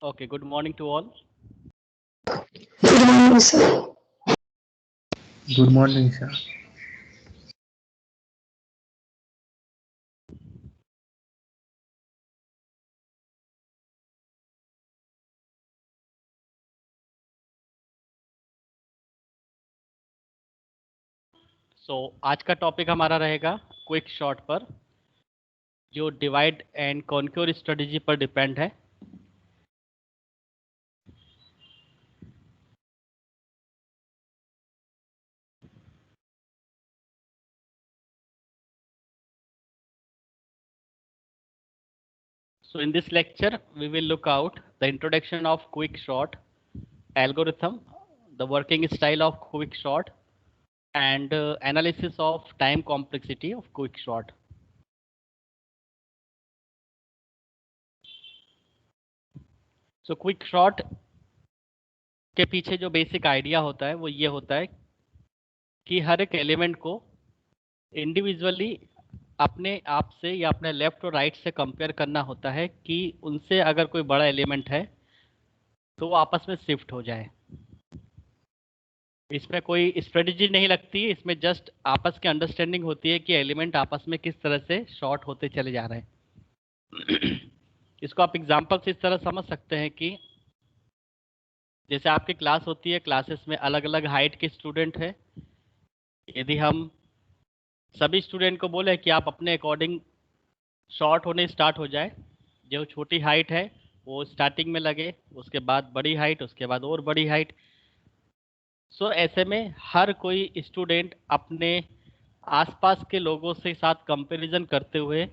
Okay, good morning to all. Good morning, sir. Good morning, sir. So आज का topic हमारा रहेगा quick shot पर, जो डिवाइड एंड कॉन्क्योर स्ट्रेटजी पर डिपेंड है। So in this lecture, we will look out the introduction of quick shot algorithm, the working style of quick shot, and analysis of time complexity of quick shot. So quick shot के पीछे जो basic idea होता है वो ये होता है कि हर एक एलिमेंट को इंडिविजुअली अपने आप से या अपने लेफ्ट और राइट से कंपेयर करना होता है कि उनसे अगर कोई बड़ा एलिमेंट है तो वो आपस में शिफ्ट हो जाए। इसमें कोई स्ट्रेटजी नहीं लगती, इसमें जस्ट आपस की अंडरस्टैंडिंग होती है कि एलिमेंट आपस में किस तरह से शॉर्ट होते चले जा रहे हैं। इसको आप एग्जांपल से इस तरह समझ सकते हैं कि जैसे आपकी क्लास होती है, क्लासेस में अलग अलग हाइट के स्टूडेंट हैं। यदि हम सभी स्टूडेंट को बोले कि आप अपने अकॉर्डिंग शॉर्ट होने स्टार्ट हो जाए, जो छोटी हाइट है वो स्टार्टिंग में लगे, उसके बाद बड़ी हाइट, उसके बाद और बड़ी हाइट। सो ऐसे में हर कोई स्टूडेंट अपने आसपास के लोगों से साथ कंपैरिजन करते हुए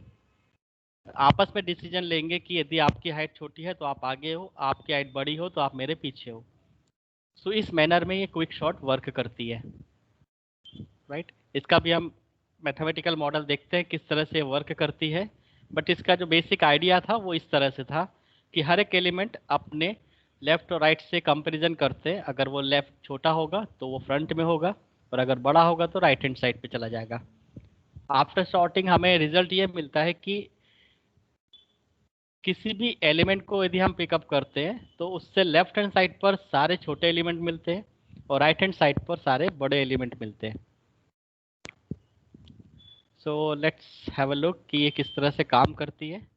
आपस में डिसीजन लेंगे कि यदि आपकी हाइट छोटी है तो आप आगे हो, आपकी हाइट बड़ी हो तो आप मेरे पीछे हो। सो इस मैनर में ये क्विक शॉट वर्क करती है, राइट। इसका भी हम मैथमेटिकल मॉडल देखते हैं किस तरह से वर्क करती है, बट इसका जो बेसिक आइडिया था वो इस तरह से था कि हर एक एलिमेंट अपने लेफ्ट और राइट से कंपैरिजन करते हैं। अगर वो लेफ्ट छोटा होगा तो वो फ्रंट में होगा, और अगर बड़ा होगा तो राइट हैंड साइड पे चला जाएगा। आफ्टर सॉर्टिंग हमें रिजल्ट ये मिलता है कि किसी भी एलिमेंट को यदि हम पिकअप करते हैं तो उससे लेफ्ट हैंड साइड पर सारे छोटे एलिमेंट मिलते हैं और राइट हैंड साइड पर सारे बड़े एलिमेंट मिलते हैं। So let's have a look कि ये किस तरह से काम करती है।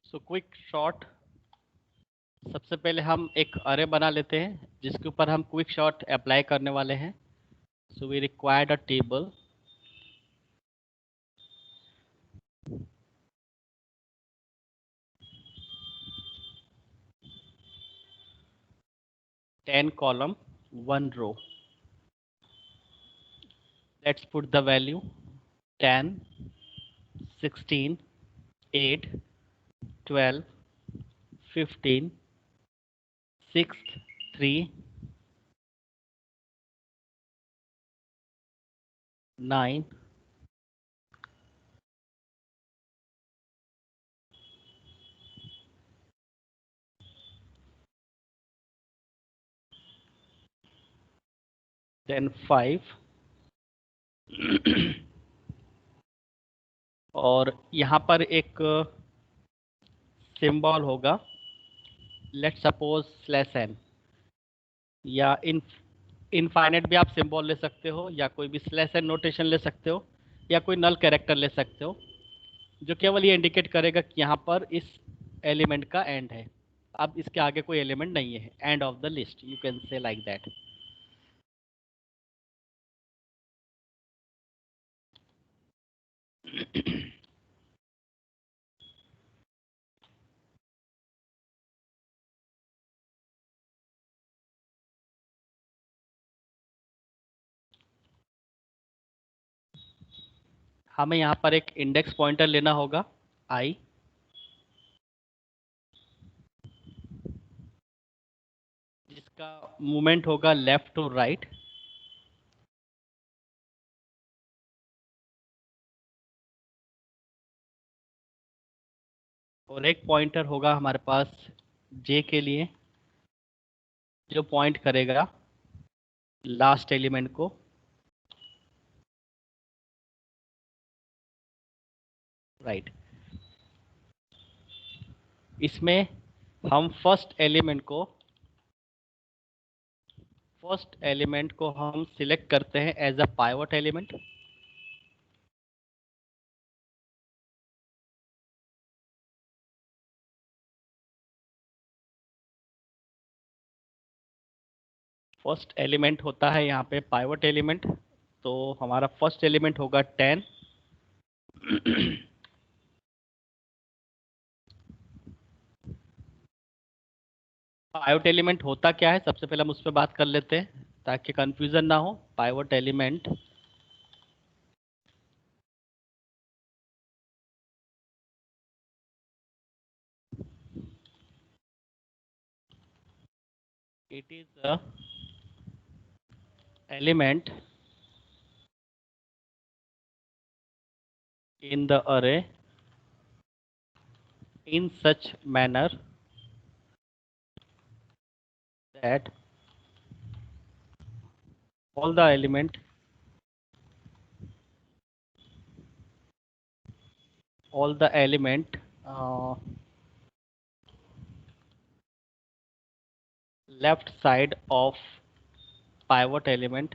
सो क्विक शॉट, सबसे पहले हम एक अरे बना लेते हैं जिसके ऊपर हम क्विक शॉट अप्लाई करने वाले हैं। So we required a table. Ten column, one row. Let's put the value 10, 16, 8, 12, 15, 6, 3, 9, then 5। और यहाँ पर एक सिंबल होगा, लेट सपोज स्लैश एन, या इनफाइनाइट भी आप सिंबल ले सकते हो, या कोई भी स्लैश एन नोटेशन ले सकते हो, या कोई नल कैरेक्टर ले सकते हो जो केवल ये इंडिकेट करेगा कि यहाँ पर इस एलिमेंट का एंड है। अब इसके आगे कोई एलिमेंट नहीं है, end of the list, you can say like that. हमें यहाँ पर एक इंडेक्स पॉइंटर लेना होगा आई, इसका मूवमेंट होगा लेफ्ट टू राइट, और एक पॉइंटर होगा हमारे पास जे के लिए, जो पॉइंट करेगा लास्ट एलिमेंट को। राइट। इसमें हम फर्स्ट एलिमेंट को हम सिलेक्ट करते हैं as a pivot element. First element होता है यहाँ पे पाइवट एलिमेंट, तो हमारा फर्स्ट एलिमेंट होगा 10। पाइवट एलिमेंट होता क्या है, सबसे पहले हम उस पर बात कर लेते हैं ताकि कंफ्यूजन ना हो। Pivot element it is a element in the array in such manner that all the element uh, left side of pivot element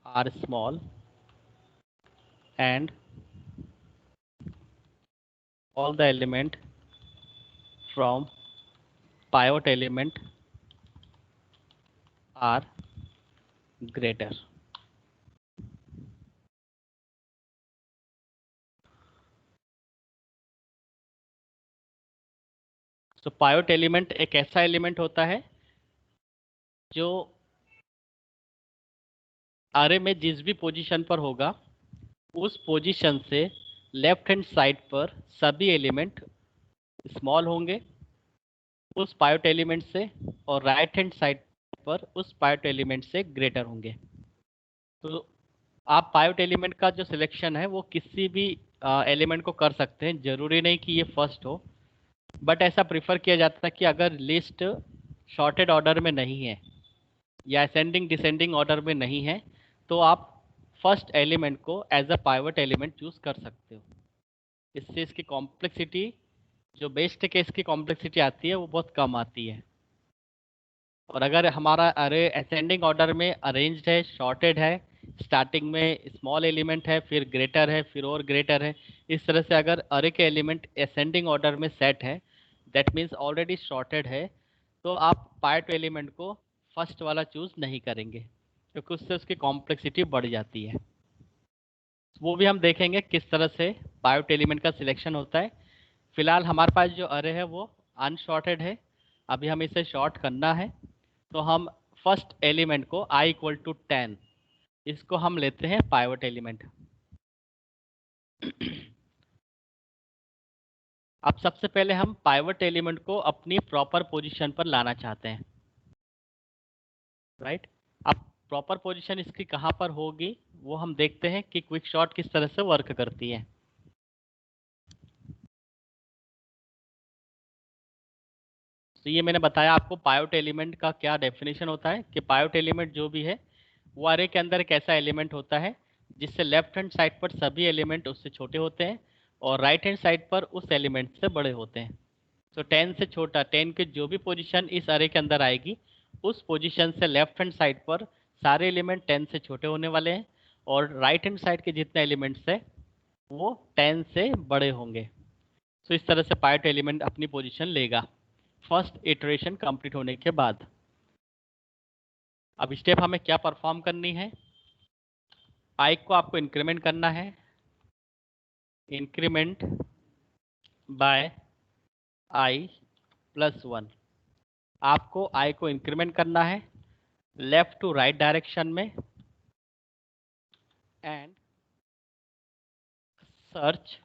are small and all the element from pivot element are greater। तो pivot element एक ऐसा element होता है जो अरे में जिस भी पोजीशन पर होगा उस पोजीशन से लेफ्ट हैंड साइड पर सभी एलिमेंट स्मॉल होंगे उस पाइवट एलिमेंट से, और राइट हैंड साइड पर उस पाइवट एलिमेंट से ग्रेटर होंगे। तो आप पाइवट एलिमेंट का जो सिलेक्शन है वो किसी भी एलिमेंट को कर सकते हैं, जरूरी नहीं कि ये फर्स्ट हो, बट ऐसा प्रिफर किया जाता है कि अगर लिस्ट शॉर्टेड ऑर्डर में नहीं है या असेंडिंग डिसेंडिंग ऑर्डर में नहीं है तो आप फर्स्ट एलिमेंट को as a pivot element choose कर सकते हो। इससे इसकी कॉम्प्लेक्सिटी, जो बेस्ट केस की कॉम्प्लेक्सिटी आती है वो बहुत कम आती है। और अगर हमारा अरे असेंडिंग ऑर्डर में अरेंज्ड है, शॉर्टेड है, स्टार्टिंग में स्मॉल एलिमेंट है, फिर ग्रेटर है, फिर और ग्रेटर है, इस तरह से अगर अरे के एलिमेंट असेंडिंग ऑर्डर में सेट है, दैट मीन्स ऑलरेडी शॉर्टेड है, तो आप पार्ट एलिमेंट को फर्स्ट वाला चूज नहीं करेंगे क्योंकि उससे उसकी कॉम्प्लेक्सिटी बढ़ जाती है। वो भी हम देखेंगे किस तरह से पाइवट एलिमेंट का सिलेक्शन होता है। फिलहाल हमारे पास जो अरे है वो अनशॉर्टेड है, अभी हमें इसे शॉर्ट करना है, तो हम फर्स्ट एलिमेंट को i इक्वल टू 10 इसको हम लेते हैं पाइवट एलिमेंट। अब सबसे पहले हम पाइवट एलिमेंट को अपनी प्रॉपर पोजीशन पर लाना चाहते हैं, राइट। अब प्रॉपर पोजीशन इसकी कहाँ पर होगी वो हम देखते हैं कि क्विक शॉर्ट किस तरह से वर्क करती है। तो ये मैंने बताया आपको पाइवट एलिमेंट का क्या डेफिनेशन होता है कि पाइवट एलिमेंट जो भी है वो अरे के अंदर एक ऐसा एलिमेंट होता है जिससे लेफ्ट हैंड साइड पर सभी एलिमेंट उससे छोटे होते हैं और राइट हैंड साइड पर उस एलिमेंट से बड़े होते हैं। तो 10 से छोटा, 10 की जो भी पोजीशन इस अरे के अंदर आएगी उस पोजीशन से लेफ्ट हैंड साइड पर सारे एलिमेंट 10 से छोटे होने वाले हैं और राइट हैंड साइड के जितने एलिमेंट्स हैं वो 10 से बड़े होंगे। तो इस तरह से पाइवट एलिमेंट अपनी पोजीशन लेगा फर्स्ट इटरेशन कंप्लीट होने के बाद। अब स्टेप हमें क्या परफॉर्म करनी है, आई को आपको इंक्रीमेंट करना है, इंक्रीमेंट बाय आई प्लस 1। आपको आई को इंक्रीमेंट करना है लेफ्ट टू राइट डायरेक्शन में एंड सर्च।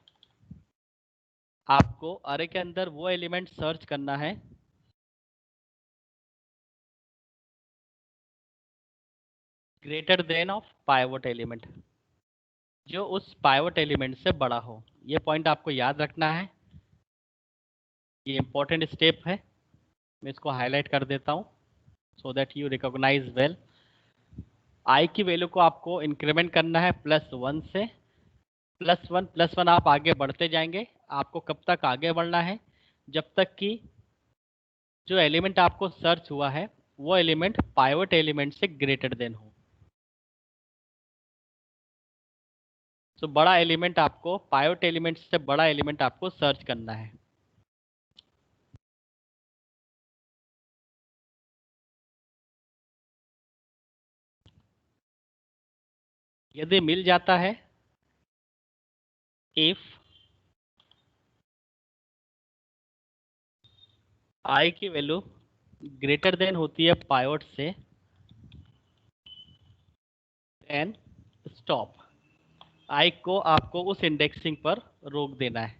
आपको अरे के अंदर वो एलिमेंट सर्च करना है greater than of pivot element, जो उस पाइवट एलिमेंट से बड़ा हो। ये पॉइंट आपको याद रखना है, ये इंपॉर्टेंट स्टेप है। मैं इसको हाईलाइट कर देता हूँ so that you recognise well. I की वैल्यू को आपको इंक्रीमेंट करना है +1 से। +1 आप आगे बढ़ते जाएंगे। आपको कब तक आगे बढ़ना है? जब तक कि जो एलिमेंट आपको सर्च हुआ है वो एलिमेंट पाइवट एलिमेंट से ग्रेटर देन हो। तो बड़ा एलिमेंट आपको, पाइवट एलिमेंट से बड़ा एलिमेंट आपको सर्च करना है। यदि मिल जाता है, इफ आई की वैल्यू ग्रेटर देन होती है पाइवट से, देन स्टॉप। आई को आपको उस इंडेक्सिंग पर रोक देना है।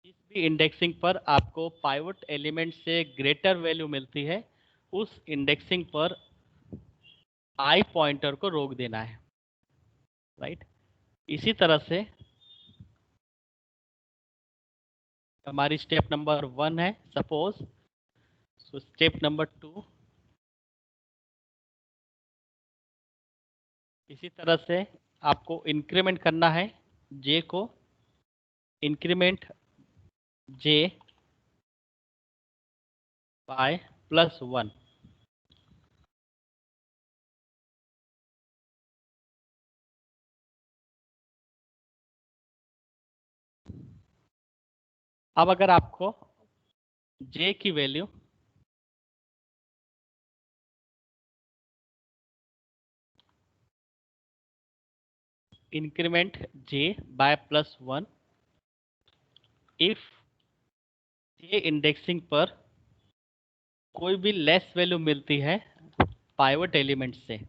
जिस भी इंडेक्सिंग पर आपको पाइवट एलिमेंट से ग्रेटर वैल्यू मिलती है, उस इंडेक्सिंग पर आई पॉइंटर को रोक देना है, राइट। इसी तरह से हमारी स्टेप नंबर 1 है सपोज। सो स्टेप नंबर 2 इसी तरह से आपको इंक्रीमेंट करना है जे को, इंक्रीमेंट जे बाय +1। अब अगर आपको जे की value increment J by +1, if J indexing पर कोई भी लेस वैल्यू मिलती है पाइवट एलिमेंट से,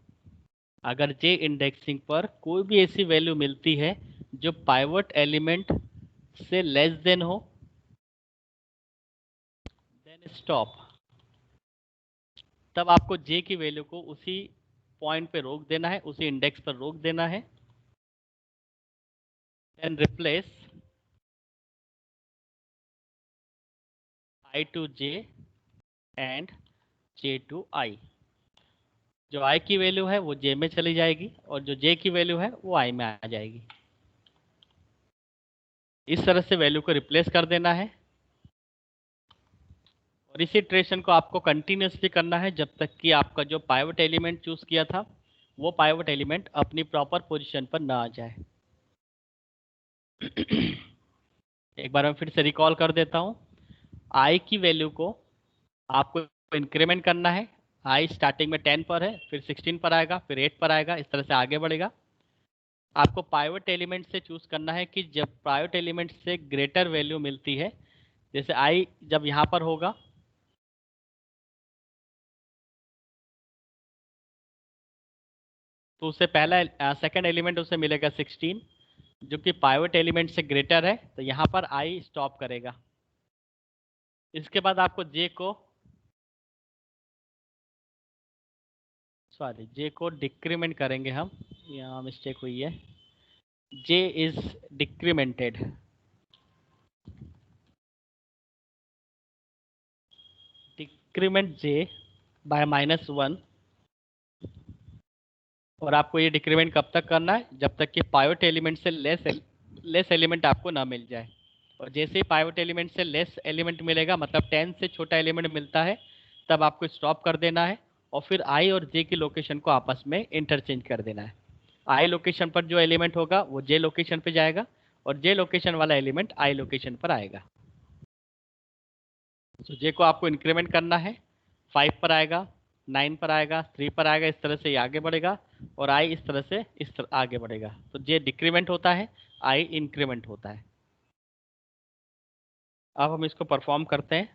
अगर जे इंडेक्सिंग पर कोई भी ऐसी वैल्यू मिलती है जो पाइवट एलिमेंट से लेस देन हो, देन स्टॉप। तब आपको जे की वैल्यू को उसी पॉइंट पे रोक देना है, उसी इंडेक्स पर रोक देना है। Then replace I to J and J to I. जो आई की वैल्यू है वो जे में चली जाएगी और जो जे की वैल्यू है वो आई में आ जाएगी। इस तरह से वैल्यू को रिप्लेस कर देना है और इस इटरेशन को आपको कंटिन्यूसली करना है जब तक कि आपका जो पाइवट एलिमेंट चूज किया था वो पाइवट एलिमेंट अपनी प्रॉपर पोजीशन पर ना आ जाए। एक बार मैं फिर से रिकॉल कर देता हूँ। आई की वैल्यू को आपको इंक्रीमेंट करना है। आई स्टार्टिंग में 10 पर है, फिर 16 पर आएगा, फिर 8 पर आएगा, इस तरह से आगे बढ़ेगा। आपको पाइवट एलिमेंट से चूज करना है कि जब पाइवट एलिमेंट से ग्रेटर वैल्यू मिलती है, जैसे आई जब यहाँ पर होगा तो उससे पहला सेकंड एलिमेंट उसे मिलेगा 16, जो कि पाइवट एलिमेंट से ग्रेटर है, तो यहाँ पर आई स्टॉप करेगा। इसके बाद आपको जे को डिक्रीमेंट करेंगे हम, यहाँ मिस्टेक हुई है। J is decremented, decrement J by -1। और आपको ये डिक्रीमेंट कब तक करना है? जब तक कि पाइवट एलिमेंट से लेस एलिमेंट आपको ना मिल जाए। और जैसे ही पाइवट एलिमेंट से लेस एलिमेंट मिलेगा, मतलब 10 से छोटा एलिमेंट मिलता है, तब आपको स्टॉप कर देना है और फिर आई और जे की लोकेशन को आपस में इंटरचेंज कर देना है। आई लोकेशन पर जो एलिमेंट होगा वो जे लोकेशन पे जाएगा और जे लोकेशन वाला एलिमेंट आई लोकेशन पर आएगा। तो जे को आपको इंक्रीमेंट करना है, 5 पर आएगा, 9 पर आएगा, 3 पर आएगा, इस तरह से ये आगे बढ़ेगा और आई इस तरह से आगे बढ़ेगा। तो जे डिक्रीमेंट होता है, आई इंक्रीमेंट होता है। अब हम इसको परफॉर्म करते हैं।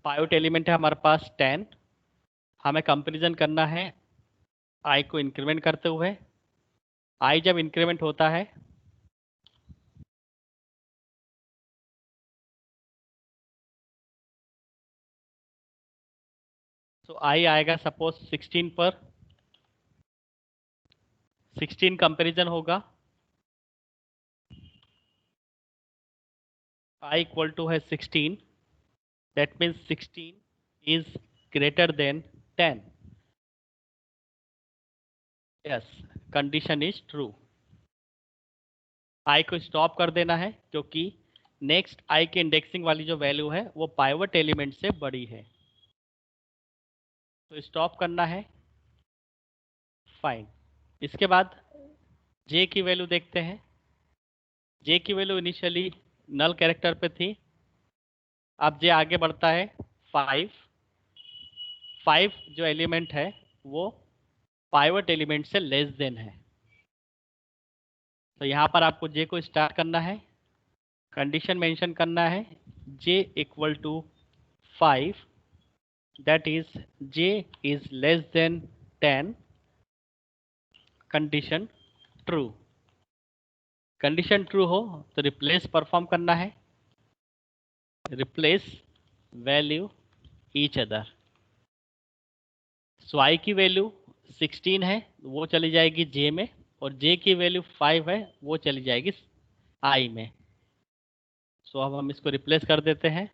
पाइवट एलिमेंट है हमारे पास 10, हमें कंपेरिजन करना है आई को इंक्रीमेंट करते हुए। आई जब इंक्रीमेंट होता है सो आई आएगा सपोज 16 पर, 16 कंपेरिजन होगा, I इक्वल टू है 16, that means 16 is greater than 10. Yes, condition is true. I को स्टॉप कर देना है क्योंकि नेक्स्ट आई के इंडेक्सिंग वाली जो वैल्यू है वो पाइवट एलिमेंट से बड़ी है, तो स्टॉप करना है. फाइन. इसके बाद जे की वैल्यू देखते हैं. जे की वैल्यू इनिशियली नल कैरेक्टर पे थी, अब जे आगे बढ़ता है 5. 5 जो एलिमेंट है वो पाइवट एलिमेंट से लेस देन है, तो यहाँ पर आपको जे को स्टार्ट करना है, कंडीशन मेंशन करना है J equal to 5, that is J is less than 10, condition true. Condition true हो तो रिप्लेस परफॉर्म करना है, replace value each other. So I की वैल्यू 16 है वो चली जाएगी जे में, और जे की वैल्यू 5 है वो चली जाएगी आई में. सो अब हम इसको रिप्लेस कर देते हैं.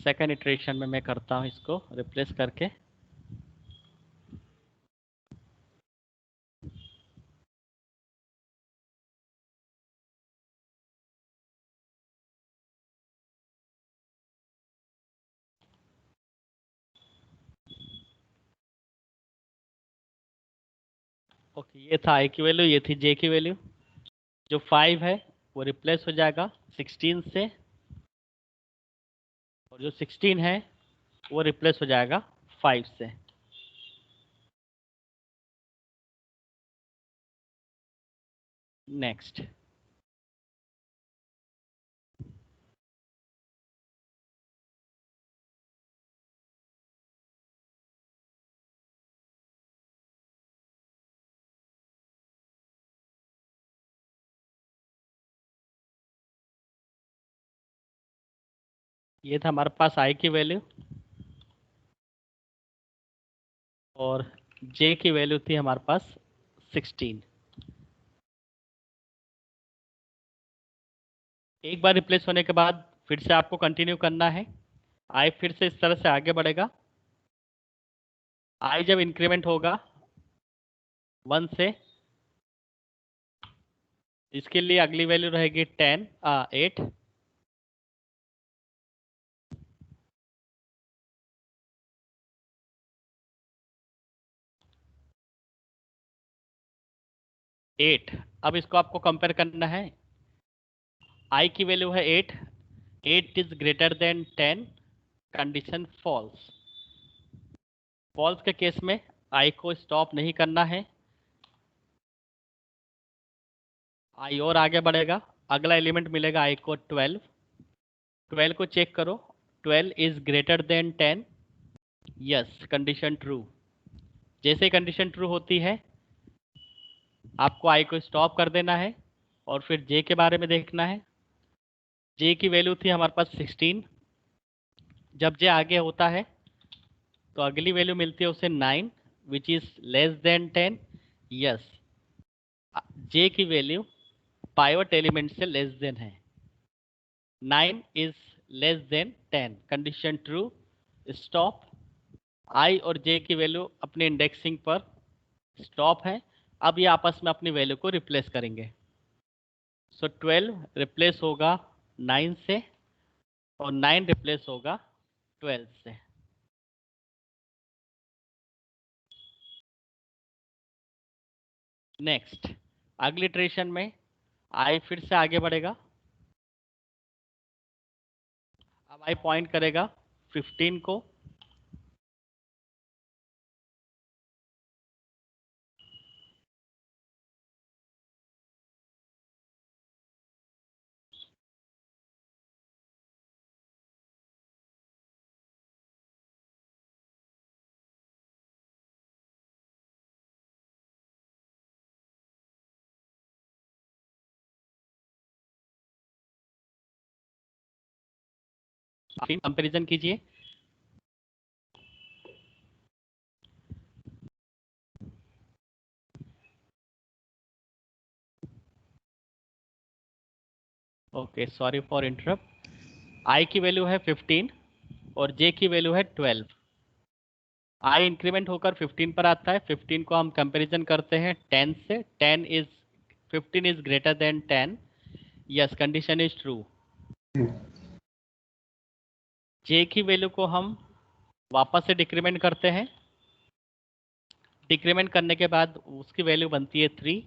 सेकेंड इटरेशन में मैं करता हूँ इसको रिप्लेस करके. ओके, ये था आई की वैल्यू, ये थी जे की वैल्यू. जो 5 है वो रिप्लेस हो जाएगा 16 से, और जो 16 है वो रिप्लेस हो जाएगा 5 से. नेक्स्ट. ये था हमारे पास आई की वैल्यू, और जे की वैल्यू थी हमारे पास 16. एक बार रिप्लेस होने के बाद फिर से आपको कंटिन्यू करना है. आई फिर से इस तरह से आगे बढ़ेगा. आई जब इंक्रीमेंट होगा 1 से, इसके लिए अगली वैल्यू रहेगी 8. 8. अब इसको आपको कंपेयर करना है. आई की वैल्यू है 8, 8 is greater than 10, condition false. False के केस में आई को स्टॉप नहीं करना है, आई और आगे बढ़ेगा. अगला एलिमेंट मिलेगा आई को 12. 12 को चेक करो, 12 is greater than 10. Yes, condition true. जैसे कंडीशन ट्रू होती है आपको आई को स्टॉप कर देना है, और फिर जे के बारे में देखना है. जे की वैल्यू थी हमारे पास 16. जब जे आगे होता है तो अगली वैल्यू मिलती है उसे 9, which is less than 10. Yes, J की वैल्यू पाइवट एलिमेंट से लेस देन है. 9 is less than 10, condition true. Stop. I और जे की वैल्यू अपने इंडेक्सिंग पर स्टॉप है. अब ये आपस में अपनी वैल्यू को रिप्लेस करेंगे. सो 12 रिप्लेस होगा 9 से, और 9 रिप्लेस होगा 12 से. नेक्स्ट, अगली इटरेशन में आई फिर से आगे बढ़ेगा. अब आई पॉइंट करेगा 15 को, आप कंपैरिजन कीजिए। Okay, sorry for interrupt. I की वैल्यू है 15 और जे की वैल्यू है 12। आई इंक्रीमेंट होकर 15 पर आता है। 15 को हम कंपैरिजन करते हैं 10 से। 15 is greater than 10। Yes, condition is true. J की वैल्यू को हम वापस से डिक्रीमेंट करते हैं। डिक्रीमेंट करने के बाद उसकी वैल्यू बनती है 3।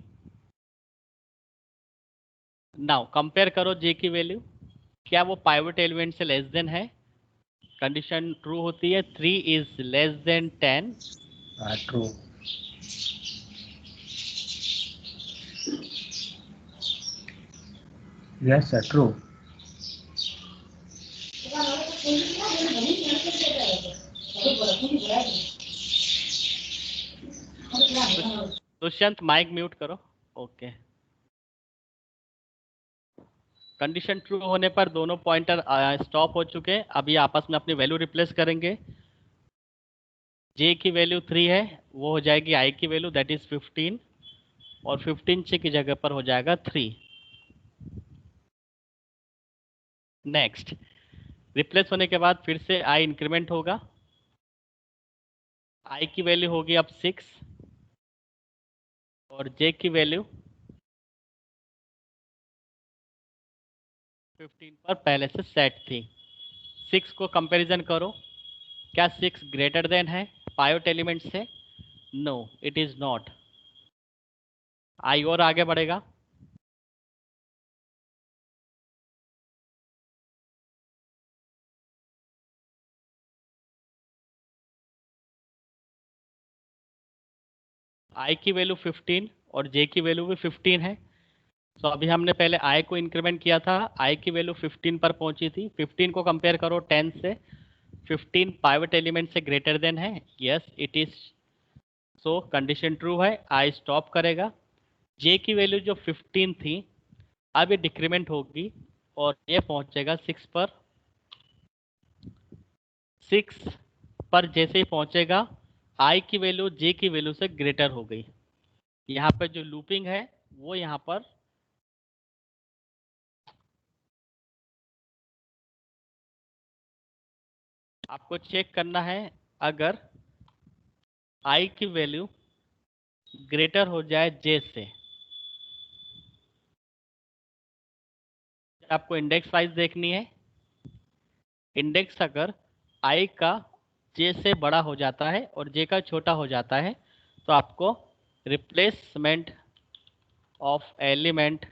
नाउ कंपेयर करो जे की वैल्यू, क्या वो पाइवट एलिमेंट से लेस देन है? कंडीशन ट्रू होती है। 3 is less than 10। True. Yes, sir. True. Dushyant mic mute करो। ओके। कंडीशन ट्रू होने पर दोनों पॉइंटर स्टॉप हो चुके हैं। अभी आपस में अपनी वैल्यू रिप्लेस करेंगे। जे की वैल्यू 3 है, वो हो जाएगी आई की वैल्यू, दैट इज 15, और 15 जे की जगह पर हो जाएगा 3। नेक्स्ट, रिप्लेस होने के बाद फिर से आई इंक्रीमेंट होगा। आई की वैल्यू होगी अब 6 और जे की वैल्यू 15 पर पहले से सेट थी। 6 को कंपैरिजन करो, क्या 6 ग्रेटर देन है पाइवट एलिमेंट से? No, it is not. I और आगे बढ़ेगा। आई की वैल्यू 15 और जे की वैल्यू भी 15 है। तो अभी हमने पहले आई को इंक्रीमेंट किया था, आई की वैल्यू 15 पर पहुंची थी। 15 को कंपेयर करो 10 से। 15 पाइवट एलिमेंट से ग्रेटर देन है। Yes, it is. So condition true है, आई स्टॉप करेगा। जे की वैल्यू जो 15 थी, अब ये डिक्रीमेंट होगी और ये पहुंचेगा 6 पर। 6 पर जैसे ही पहुंचेगा, आई की वैल्यू जे की वैल्यू से ग्रेटर हो गई। यहाँ पर जो लूपिंग है वो यहाँ पर आपको चेक करना है। अगर आई की वैल्यू ग्रेटर हो जाए जे से, आपको इंडेक्स वाइज देखनी है। इंडेक्स अगर आई का जे से बड़ा हो जाता है और जे का छोटा हो जाता है, तो आपको replacement of element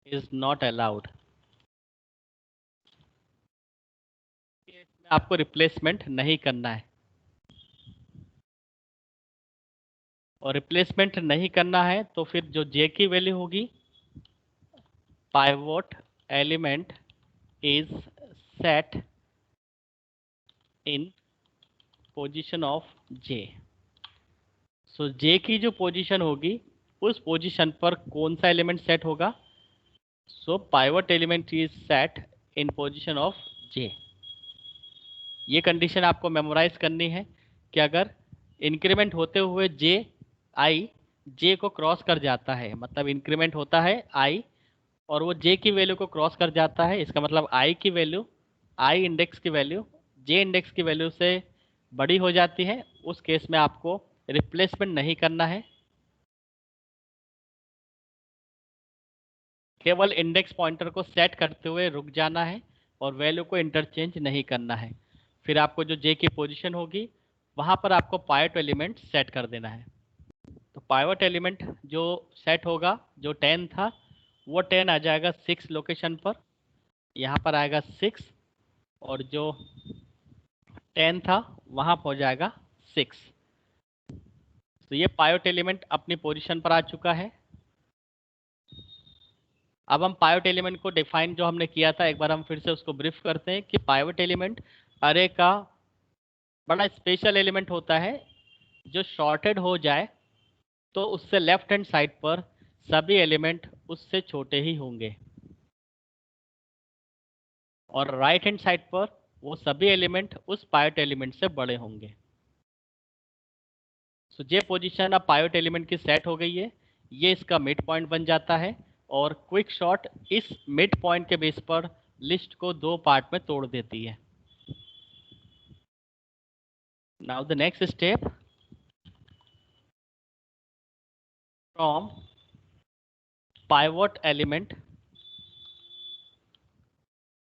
is not allowed. आपको रिप्लेसमेंट नहीं करना है, और रिप्लेसमेंट नहीं करना है तो फिर जो जे की वैल्यू होगी, pivot element is set in position of J. So J की जो पोजीशन होगी, उस पोजीशन पर कौन सा एलिमेंट सेट होगा? So pivot element is set in position of J. ये कंडीशन आपको मेमोराइज करनी है कि अगर इंक्रीमेंट होते हुए जे आई जे को क्रॉस कर जाता है, मतलब इंक्रीमेंट होता है आई और वो जे की वैल्यू को क्रॉस कर जाता है, इसका मतलब आई की वैल्यू, आई इंडेक्स की वैल्यू जे इंडेक्स की वैल्यू से बड़ी हो जाती है, उस केस में आपको रिप्लेसमेंट नहीं करना है। केवल इंडेक्स पॉइंटर को सेट करते हुए रुक जाना है और वैल्यू को इंटरचेंज नहीं करना है। फिर आपको जो जे की पोजीशन होगी, वहाँ पर आपको पाइवट एलिमेंट सेट कर देना है। तो पाइवट एलिमेंट जो सेट होगा, जो 10 था, वो 10 आ जाएगा 6 लोकेशन पर। यहाँ पर आएगा 6 और जो 10 था वहाँ पर हो जाएगा 6। तो ये पाइवट एलिमेंट अपनी पोजीशन पर आ चुका है। अब हम पाइवट एलिमेंट को डिफाइन जो हमने किया था, एक बार हम फिर से उसको ब्रीफ करते हैं कि पाइवट एलिमेंट अरे का बड़ा स्पेशल एलिमेंट होता है, जो शॉर्टेड हो जाए तो उससे लेफ्ट हैंड साइड पर सभी एलिमेंट उससे छोटे ही होंगे। और राइट हैंड साइड पर वो सभी एलिमेंट उस पायोट एलिमेंट से बड़े होंगे। सो ये पोजीशन अब पायोट एलिमेंट की सेट हो गई है, ये इसका मिड पॉइंट बन जाता है और क्विक शॉट इस मिड पॉइंट के बेस पर लिस्ट को दो पार्ट में तोड़ देती है। Now the next step, from pivot element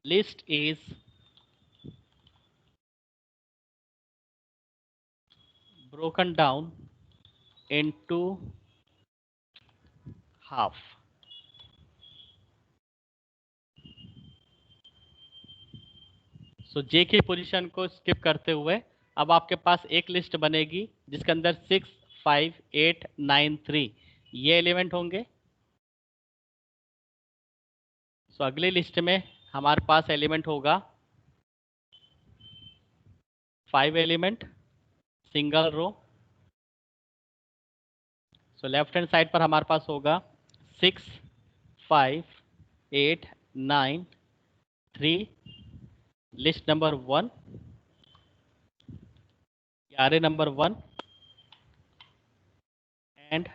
list is broken down into half. So J की पोजीशन को स्किप करते हुए अब आपके पास एक लिस्ट बनेगी जिसके अंदर 6, 5, 8, 9, 3 ये एलिमेंट होंगे। सो अगली लिस्ट में हमारे पास एलिमेंट होगा 5 element single row. So left hand side पर हमारे पास होगा 6, 5, 8, 9, 3 लिस्ट नंबर 1, अरे नंबर 1 एंड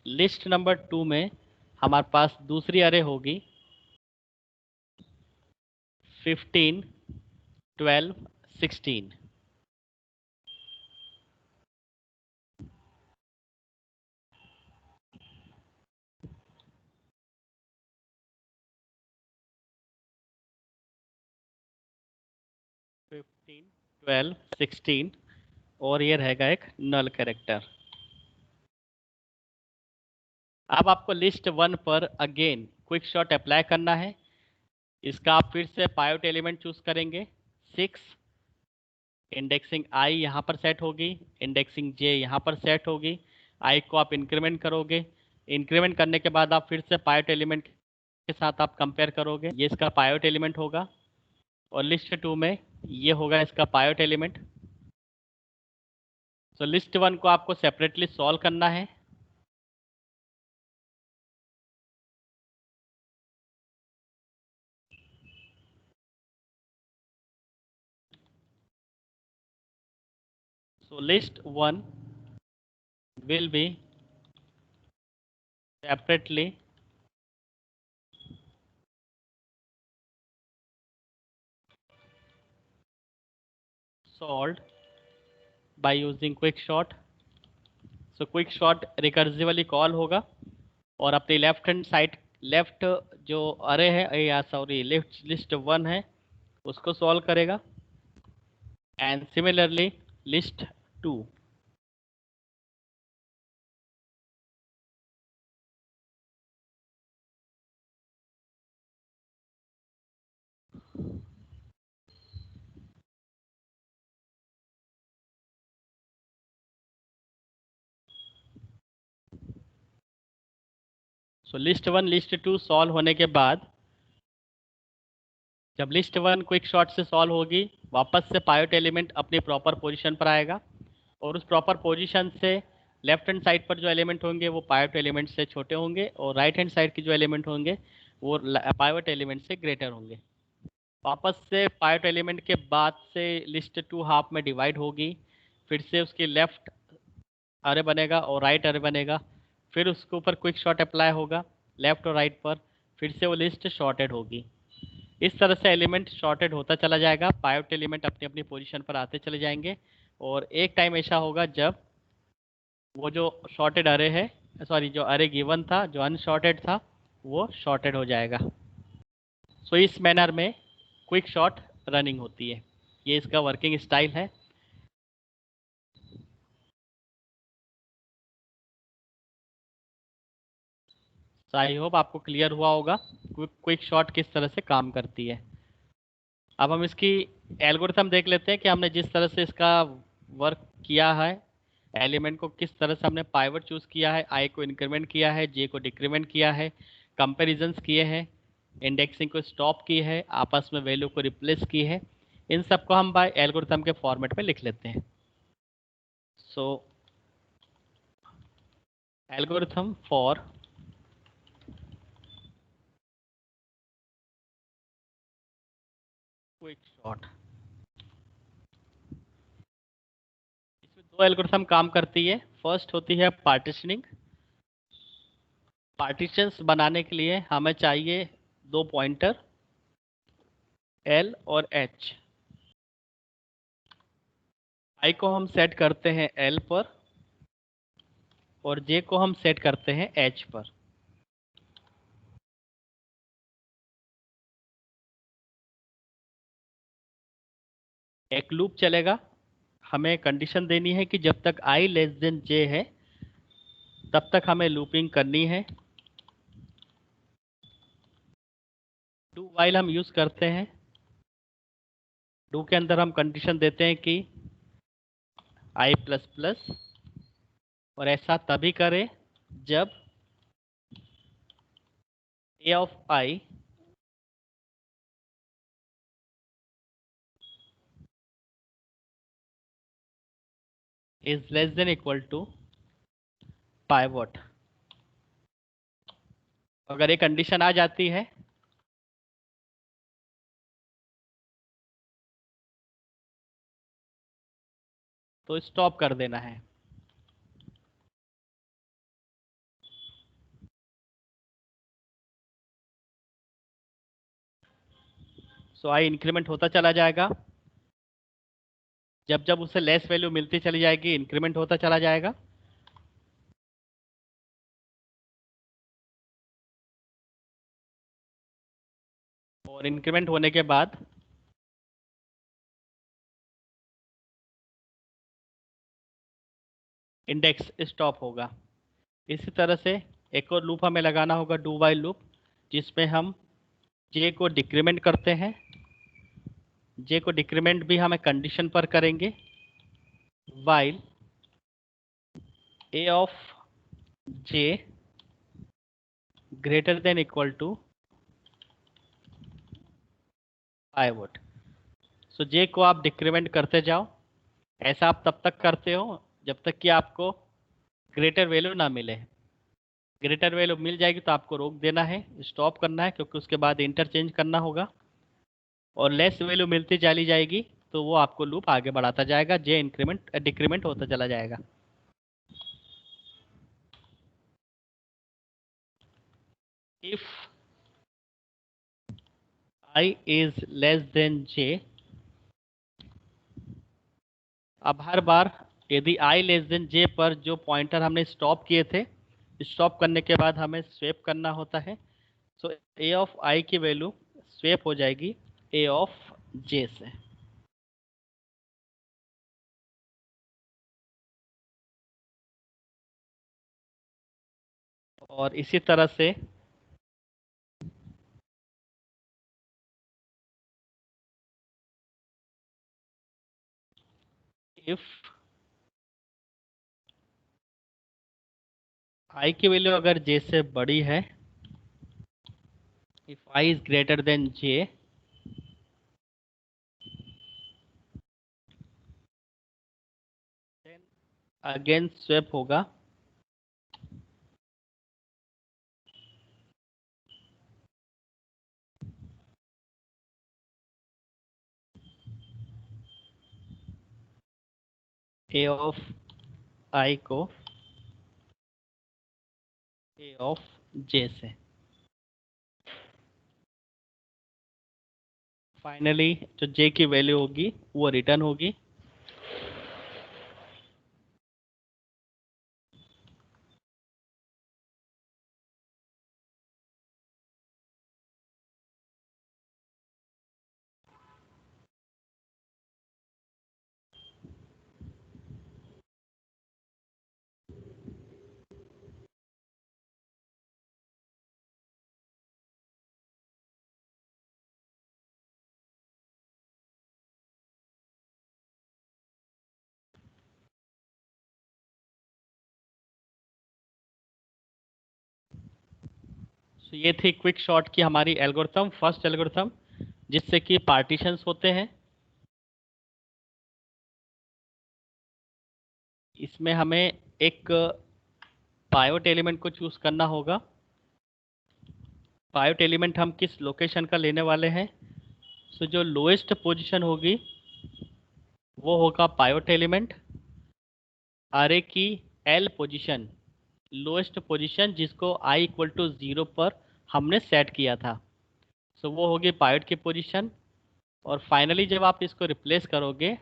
लिस्ट नंबर 2 में हमारे पास दूसरी अरे होगी 15, 12, 16। फिफ्टीन, 12, 16 और ये रहेगा एक नल कैरेक्टर। अब आपको लिस्ट 1 पर अगेन क्विक शॉट अप्लाई करना है। इसका आप फिर से पायोट एलिमेंट चूज करेंगे 6, इंडेक्सिंग आई यहाँ पर सेट होगी, इंडेक्सिंग जे यहाँ पर सेट होगी। आई को आप इंक्रीमेंट करोगे, इंक्रीमेंट करने के बाद आप फिर से पायोट एलिमेंट के साथ आप कंपेयर करोगे, ये इसका पायोट एलिमेंट होगा। और लिस्ट 2 में ये होगा इसका पायोट एलिमेंट। सो लिस्ट 1 को आपको सेपरेटली सॉल्व करना है। So list 1 will be separately solved by using quick shot. So quick shot recursively call होगा और अपनी लेफ्ट हैंड साइड लेफ्ट जो अरे है या सॉरी लेफ्ट लिस्ट 1 है उसको सॉल्व करेगा and similarly list 2। So list 1 list 2 solve होने के बाद जब लिस्ट 1 क्विक शॉट से सॉल्व होगी वापस से पायोट एलिमेंट अपनी प्रॉपर पोजीशन पर आएगा और उस प्रॉपर पोजीशन से लेफ्ट हैंड साइड पर जो एलिमेंट होंगे वो पायोट एलिमेंट से छोटे होंगे और राइट हैंड साइड के जो एलिमेंट होंगे वो पायोट एलिमेंट से ग्रेटर होंगे। वापस से पायोट एलिमेंट के बाद से लिस्ट 2 हाफ में डिवाइड होगी, फिर से उसकी लेफ्ट अरे बनेगा और राइट अरे बनेगा, फिर उसके ऊपर क्विक शॉट अप्लाई होगा लेफ्ट और राइट पर, फिर से वो लिस्ट शॉर्टेड होगी। इस तरह से एलिमेंट शॉर्टेड होता चला जाएगा, पायोट एलिमेंट अपनी अपनी पोजीशन पर आते चले जाएंगे और एक टाइम ऐसा होगा जब वो जो शॉर्टेड अरे है सॉरी जो अरे गिवन था जो अनशॉर्टेड था वो शॉर्टेड हो जाएगा। सो इस मैनर में क्विक शॉट रनिंग होती है, ये इसका वर्किंग स्टाइल है। सो आई होप आपको क्लियर हुआ होगा क्विक शॉट किस तरह से काम करती है। अब हम इसकी एल्गोरिथम देख लेते हैं कि हमने जिस तरह से इसका वर्क किया है, एलिमेंट को किस तरह से हमने पाइवट चूज किया है, आई को इंक्रीमेंट किया है, जे को डिक्रीमेंट किया है, कंपेरिजन्स किए हैं, इंडेक्सिंग को स्टॉप की है, आपस में वैल्यू को रिप्लेस की है, इन सब को हम बाय एल्गोरिथम के फॉर्मेट में लिख लेते हैं। सो एल्गोरिथम फॉर क्विक शॉर्ट, इसमें दो एल्गोरिथम काम करती है। फर्स्ट होती है पार्टीशनिंग। पार्टीशंस बनाने के लिए हमें चाहिए दो पॉइंटर L और H। I को हम सेट करते हैं L पर और J को हम सेट करते हैं H पर। एक लूप चलेगा, हमें कंडीशन देनी है कि जब तक I लेस देन J है तब तक हमें लूपिंग करनी है। डू वाइल हम यूज करते हैं। डू के अंदर हम कंडीशन देते हैं कि I प्लस प्लस, और ऐसा तभी करें जब A of I is less than equal to pivot. अगर ये कंडीशन आ जाती है तो स्टॉप कर देना है। सो आई इंक्रीमेंट होता चला जाएगा, जब जब उसे लेस वैल्यू मिलती चली जाएगी इंक्रीमेंट होता चला जाएगा। और इंक्रीमेंट होने के बाद इंडेक्स स्टॉप होगा। इसी तरह से एक और लूप हमें लगाना होगा, डू वाइल लूप, जिसमें हम जे को डिक्रीमेंट करते हैं। जे को डिक्रीमेंट भी हमें कंडीशन पर करेंगे, while A of J greater than equal to pivot. So J को आप डिक्रीमेंट करते जाओ। ऐसा आप तब तक करते हो जब तक कि आपको ग्रेटर वैल्यू ना मिले। ग्रेटर वैल्यू मिल जाएगी तो आपको रोक देना है, स्टॉप करना है, क्योंकि उसके बाद इंटरचेंज करना होगा। और लेस वैल्यू मिलती चली जाएगी तो वो आपको लूप आगे बढ़ाता जाएगा, जे इंक्रीमेंट डिक्रीमेंट होता चला जाएगा। If I is less then J, अब हर बार यदि I लेस देन J पर जो पॉइंटर हमने स्टॉप किए थे, स्टॉप करने के बाद हमें स्वेप करना होता है। सो A ऑफ I की वैल्यू स्वेप हो जाएगी A ऑफ J से। और इसी तरह से इफ I की वैल्यू अगर J से बड़ी है, if I is greater than J, then again swap होगा A ऑफ I को A ऑफ J से। फाइनली जो J की वैल्यू होगी वो रिटर्न होगी। तो ये थी क्विक शॉर्ट की हमारी एल्गोरिथम, फर्स्ट एल्गोरिथम, जिससे कि पार्टीशंस होते हैं। इसमें हमें एक पाइवट एलिमेंट को चूज करना होगा। पाइवट एलिमेंट हम किस लोकेशन का लेने वाले हैं। सो जो लोएस्ट पोजीशन होगी वो होगा पाइवट एलिमेंट। अरे की एल पोजीशन, लोएस्ट पोजीशन जिसको i इक्वल टू 0 पर हमने सेट किया था, सो वो होगी पाइवट की पोजीशन। और फाइनली जब आप इसको रिप्लेस करोगे,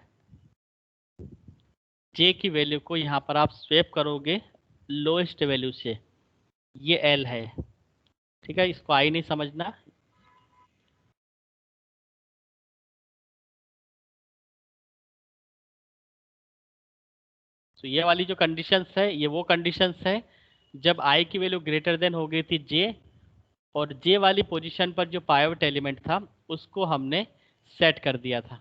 j की वैल्यू को यहाँ पर आप स्वैप करोगे लोएस्ट वैल्यू से, ये l है, ठीक है, इसको i नहीं समझना। तो ये वाली जो कंडीशंस है, ये वो कंडीशंस है जब i की वैल्यू ग्रेटर देन हो गई थी j, और j वाली पोजीशन पर जो पाइवट एलिमेंट था उसको हमने सेट कर दिया था।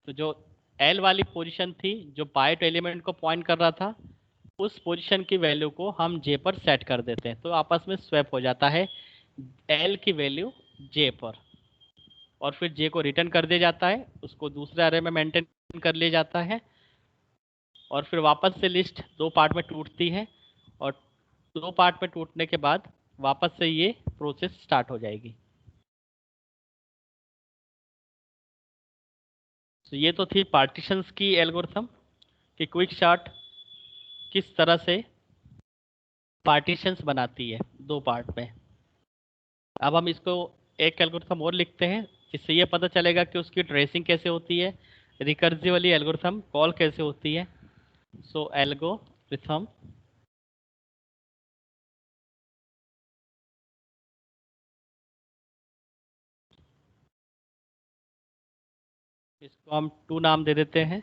तो जो l वाली पोजीशन थी जो पाइवट एलिमेंट को पॉइंट कर रहा था, उस पोजीशन की वैल्यू को हम j पर सेट कर देते हैं, तो आपस में स्वैप हो जाता है l की वैल्यू j पर, और फिर j को रिटर्न कर दिया जाता है, उसको दूसरे अरे में मेंटेन कर लिया जाता है, और फिर वापस से लिस्ट दो पार्ट में टूटती है, और दो पार्ट में टूटने के बाद वापस से ये प्रोसेस स्टार्ट हो जाएगी। तो ये तो थी पार्टीशंस की एल्गोरिथम कि क्विक शॉर्ट किस तरह से पार्टीशंस बनाती है दो पार्ट में। अब हम इसको एक एल्गोरिथम और लिखते हैं, इससे ये पता चलेगा कि उसकी ट्रेसिंग कैसे होती है, रिकर्सिवली एल्गोरिथम कॉल कैसे होती है। सो एल्गोरिथम इसको हम 2 नाम दे देते हैं।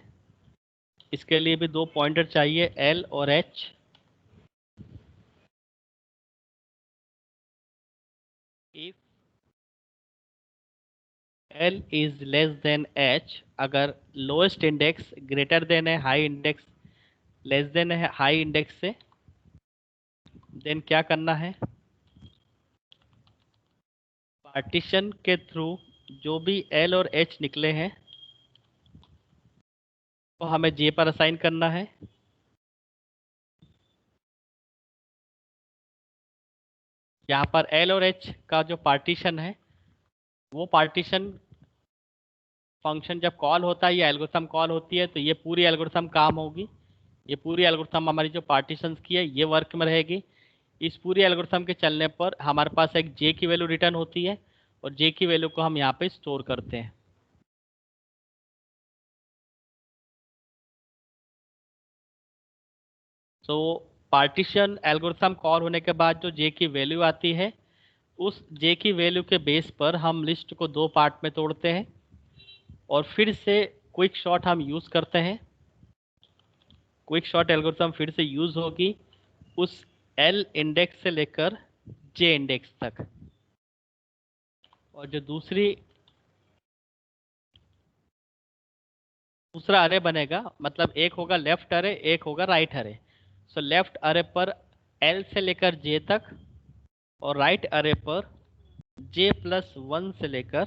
इसके लिए भी दो पॉइंटर चाहिए, L और H। If L is less then H, अगर लोएस्ट इंडेक्स ग्रेटर देन है हाई इंडेक्स, लेस देन है हाई इंडेक्स से, देन क्या करना है, पार्टीशन के थ्रू जो भी L और H निकले हैं तो हमें J पर असाइन करना है। यहाँ पर L और H का जो पार्टीशन है, वो पार्टीशन फंक्शन जब कॉल होता है या एल्गोरिथम कॉल होती है तो ये पूरी एल्गोरिथम काम होगी। ये पूरी एल्गोरिथम हमारी जो पार्टीशंस की है ये वर्क में रहेगी। इस पूरी एल्गोरिथम के चलने पर हमारे पास एक J की वैल्यू रिटर्न होती है, और J की वैल्यू को हम यहाँ पे स्टोर करते हैं। तो पार्टीशन एल्गोरिथम कॉल होने के बाद जो J की वैल्यू आती है, उस J की वैल्यू के बेस पर हम लिस्ट को दो पार्ट में तोड़ते हैं, और फिर से क्विक शॉर्ट हम यूज़ करते हैं। क्विक शॉर्ट एल्गोरिथम फिर से यूज़ होगी उस L इंडेक्स से लेकर J इंडेक्स तक, और जो दूसरा अरे बनेगा, मतलब एक होगा लेफ्ट अरे, एक होगा राइट अरे। सो लेफ्ट अरे पर L से लेकर J तक, और राइट अरे पर J+1 से लेकर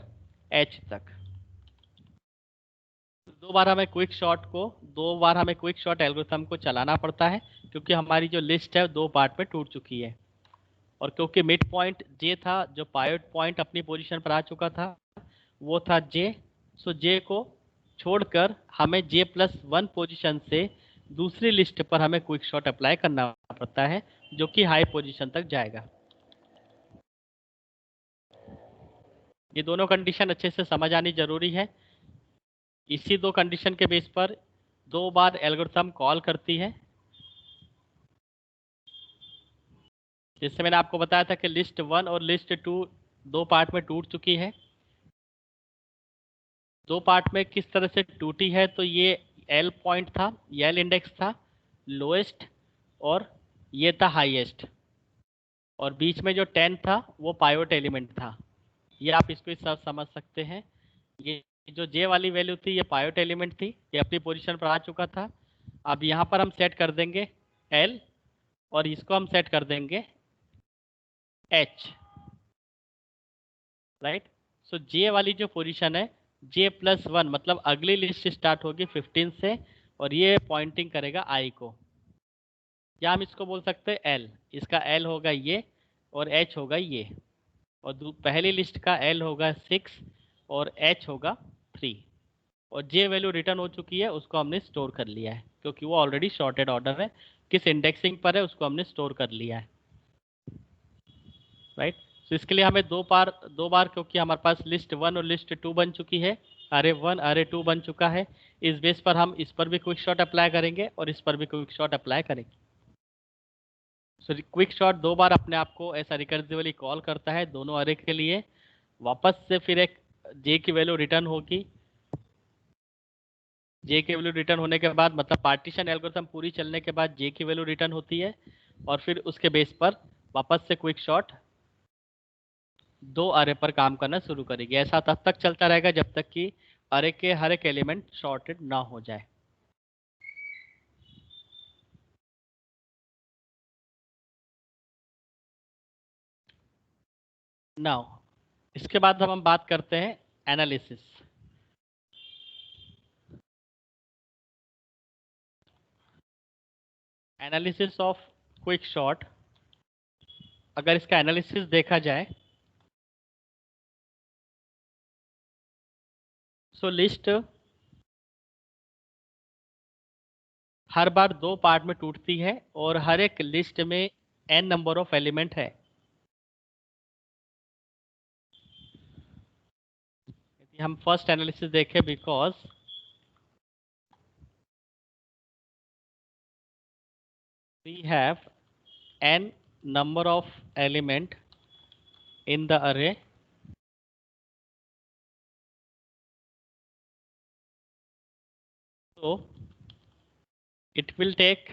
H तक। दो बार हमें क्विक शॉर्ट एल्गोरिथम को चलाना पड़ता है, क्योंकि हमारी जो लिस्ट है दो पार्ट में टूट चुकी है, और क्योंकि मिड पॉइंट J था, जो पाइवट पॉइंट अपनी पोजीशन पर आ चुका था वो था J। सो J को छोड़कर हमें J+1 पोजीशन से दूसरी लिस्ट पर हमें क्विक शॉट अप्लाई करना पड़ता है, जो कि हाई पोजीशन तक जाएगा। ये दोनों कंडीशन अच्छे से समझ आनी जरूरी है। इसी दो कंडीशन के बेस पर दो बार एल्गोरिथम कॉल करती है। जैसे मैंने आपको बताया था कि लिस्ट 1 और लिस्ट 2 दो पार्ट में टूट चुकी है। दो पार्ट में किस तरह से टूटी है, तो ये L पॉइंट था, ये L इंडेक्स था लोएस्ट, और ये था हाईएस्ट, और बीच में जो 10 था वो पाइवट एलिमेंट था। ये आप इसको इस तरह समझ सकते हैं। ये जो J वाली वैल्यू थी ये पाइवट एलिमेंट थी, ये अपनी पोजीशन पर आ चुका था। अब यहाँ पर हम सेट कर देंगे L, और इसको हम सेट कर देंगे H, राइट। सो J वाली जो पोजीशन है J+1, मतलब अगली लिस्ट स्टार्ट होगी 15 से, और ये पॉइंटिंग करेगा I को, या हम इसको बोल सकते हैं L। इसका L होगा ये, और H होगा ये, और पहली लिस्ट का L होगा 6, और h होगा 3, और j वैल्यू रिटर्न हो चुकी है, उसको हमने स्टोर कर लिया है क्योंकि वो ऑलरेडी शॉर्टेड ऑर्डर है, किस इंडेक्सिंग पर है उसको हमने स्टोर कर लिया है, राइट। तो इसके लिए हमें दो बार क्योंकि हमारे पास लिस्ट 1 और लिस्ट 2 बन चुकी है, अरे 1 अरे 2 बन चुका है, इस बेस पर हम इस पर भी क्विक शॉट अप्लाई करेंगे और इस पर भी क्विक शॉट अप्लाई करेंगे। सो क्विक शॉट दो बार अपने आप को ऐसा रिकर्सिवली कॉल करता है दोनों अरे के लिए, वापस से फिर एक जे की वैल्यू रिटर्न होगी, जे की वैल्यू रिटर्न होने के बाद मतलब पार्टीशन एल्गोरिथम पूरी चलने के बाद जे की वैल्यू रिटर्न होती है, और फिर उसके बेस पर वापस से क्विक शॉट दो अरे पर काम करना शुरू करेगी। ऐसा तब तक चलता रहेगा जब तक कि अरे के हर एक एलिमेंट शॉर्टेड ना हो जाए। नाउ इसके बाद हम बात करते हैं analysis. Analysis of quick shot, अगर इसका एनालिसिस देखा जाए सो लिस्ट हर बार दो पार्ट में टूटती है और हर एक लिस्ट में n नंबर ऑफ एलिमेंट है। यदि हम फर्स्ट एनालिसिस देखें, because we have n number of element in the array, so it will take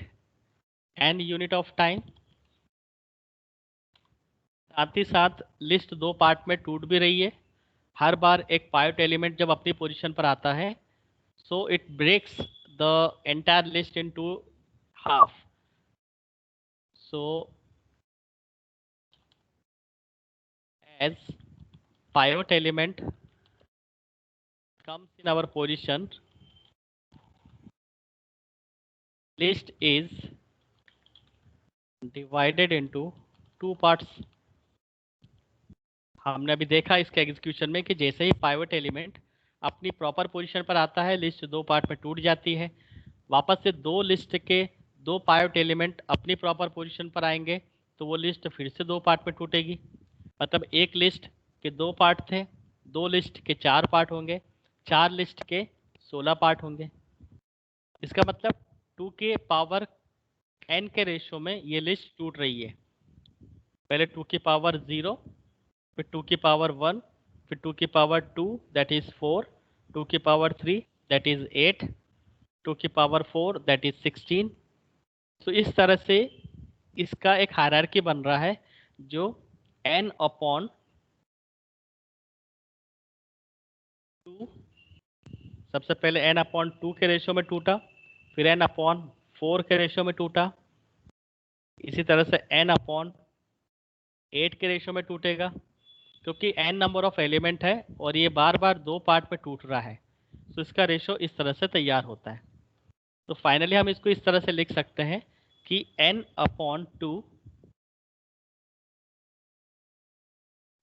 n unit of time। साथ ही साथ लिस्ट दो पार्ट में टूट भी रही है, हर बार एक पाइवट एलिमेंट जब अपनी पोजीशन पर आता है so it breaks the entire list into half. So as pivot element comes in our position, list is divided into two parts। हमने अभी देखा इसके एग्जीक्यूशन में कि जैसे ही पाइवट एलिमेंट अपनी प्रॉपर पोजीशन पर आता है लिस्ट दो पार्ट में टूट जाती है, वापस से दो लिस्ट के दो पाइवट एलिमेंट अपनी प्रॉपर पोजीशन पर आएंगे तो वो लिस्ट फिर से दो पार्ट में टूटेगी। मतलब एक लिस्ट के दो पार्ट थे, दो लिस्ट के चार पार्ट होंगे, चार लिस्ट के 16 पार्ट होंगे। इसका मतलब 2 के पावर n के रेशो में ये लिस्ट टूट रही है। पहले 2 की पावर 0, फिर 2 की पावर 1, फिर 2 की पावर 2 दैट इज 4, 2 की पावर 3 दैट इज 8, 2 की पावर 4 दैट इज 16। तो इस तरह से इसका एक हायरार्की बन रहा है जो n अपॉन 2, सबसे पहले n अपॉन 2 के रेशो में टूटा, फिर n अपॉन 4 के रेशो में टूटा, इसी तरह से n अपॉन 8 के रेशो में टूटेगा क्योंकि n नंबर ऑफ एलिमेंट है और ये बार बार दो पार्ट में टूट रहा है, तो इसका रेशो इस तरह से तैयार होता है। तो फाइनली हम इसको इस तरह से लिख सकते हैं कि n अपॉन 2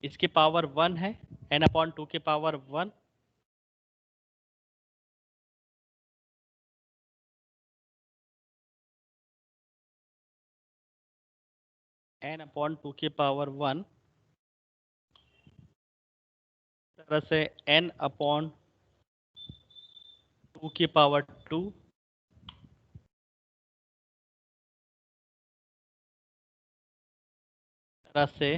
इसकी पावर 1 है, n अपॉन 2 की पावर 1 n अपॉन 2 की पावर 1 तरह से n अपॉन 2 की पावर 2 तरह से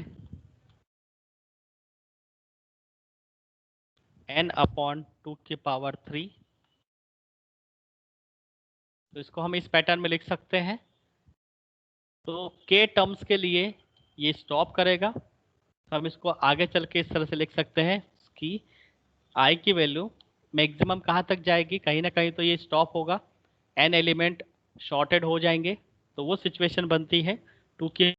n अपॉन 2 की पावर 3। तो इसको हम इस पैटर्न में लिख सकते हैं। तो k टर्म्स के लिए ये स्टॉप करेगा, तो हम इसको आगे चल के इस तरह से लिख सकते हैं कि i की वैल्यू मैक्सिमम कहाँ तक जाएगी, कहीं ना कहीं तो ये स्टॉप होगा, n एलिमेंट शॉर्टेड हो जाएंगे, तो वो सिचुएशन बनती है 2 की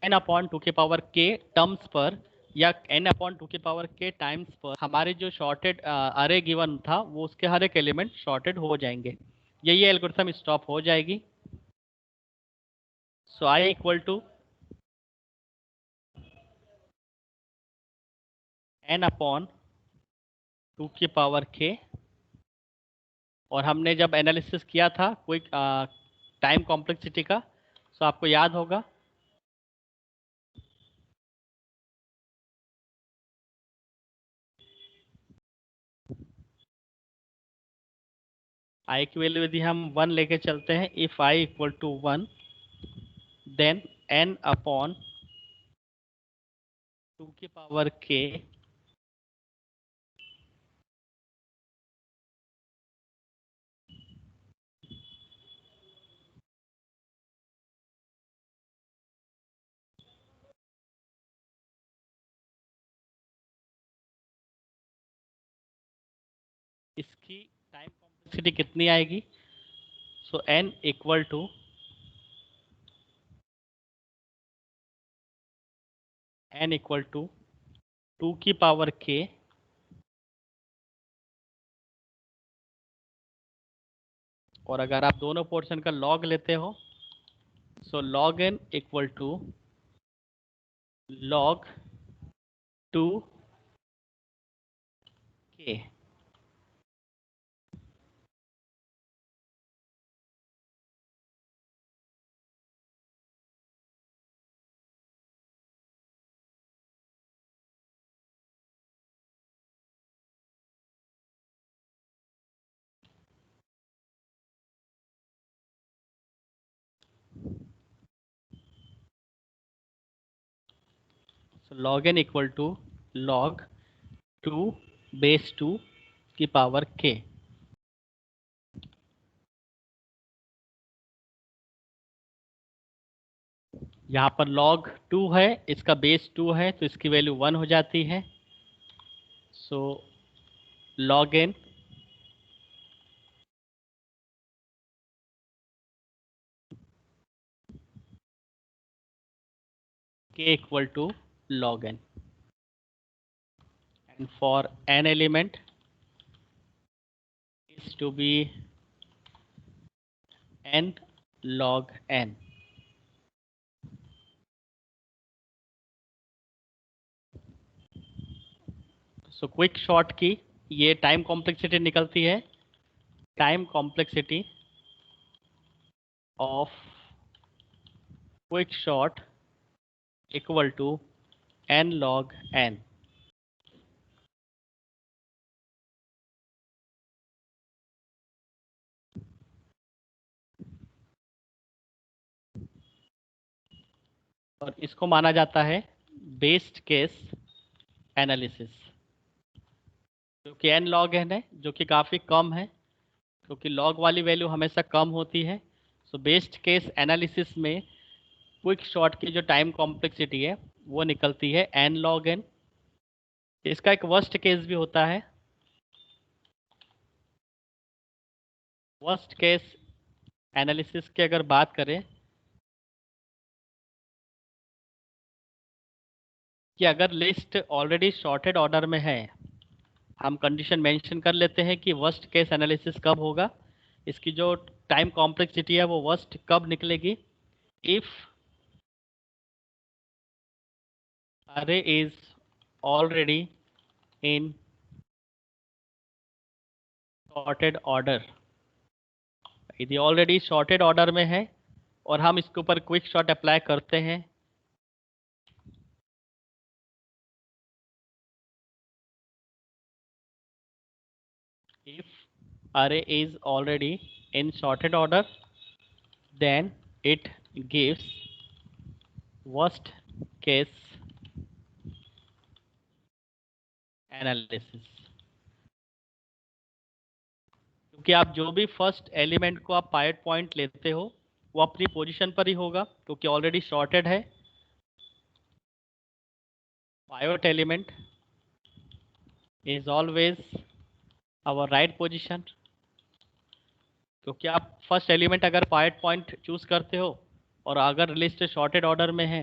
n अपॉन 2 की पावर k टर्म्स पर या n अपॉन 2 की पावर k टाइम्स पर हमारे जो शॉर्टेड अरे गिवन था वो उसके हर एक एलिमेंट शॉर्टेड हो जाएंगे, यही एल्गोरिथम स्टॉप हो जाएगी। So i equal to n upon 2 की पावर k। और हमने जब एनालिसिस किया था कोई टाइम कॉम्प्लेक्सिटी का, तो आपको याद होगा आई की वैल्यू यदि हम 1 लेके चलते हैं, if i equal to 1 then n upon 2 की पावर k इसकी टाइम कॉम्प्लेक्सिटी कितनी आएगी? सो n इक्वल टू 2 की पावर k और अगर आप दोनों पोर्शन का लॉग लेते हो, so log n equal to log 2 k। so log n equal to log 2 base 2 की पावर k। यहाँ पर log 2 है, इसका बेस 2 है, तो इसकी वैल्यू 1 हो जाती है। So log n k equal to log n, and for n element is to be n log n। So quick sort की ये टाइम कॉम्प्लेक्सिटी निकलती है, time complexity of quick sort equal to n log n। और इसको माना जाता है best case analysis, क्योंकि n log n है जो कि काफ़ी कम है, क्योंकि log वाली वैल्यू हमेशा कम होती है। सो बेस्ट केस एनालिसिस में क्विक शॉर्ट की जो टाइम कॉम्प्लेक्सिटी है वो निकलती है n log n। इसका एक वर्स्ट केस भी होता है। वर्स्ट केस एनालिसिस की अगर बात करें कि अगर लिस्ट ऑलरेडी शॉर्टेड ऑर्डर में है, हम कंडीशन मेंशन कर लेते हैं कि वर्स्ट केस एनालिसिस कब होगा, इसकी जो टाइम कॉम्प्लेक्सिटी है वो वर्स्ट कब निकलेगी? इफ अरे is already in shorted order. यदि ऑलरेडी शॉर्टेड ऑर्डर में है और हम इसके ऊपर क्विक शॉर्ट अप्लाई करते हैं, if array is already in sorted order, then it gives worst case analysis। क्योंकि आप जो भी फर्स्ट एलिमेंट को आप पायलट पॉइंट लेते हो वो अपनी पोजीशन पर ही होगा, क्योंकि ऑलरेडी शॉर्टेड है। Pilot element is always our right position, क्योंकि आप फर्स्ट एलिमेंट अगर पायलट पॉइंट चूज करते हो और अगर लिस्ट शॉर्टेड ऑर्डर में है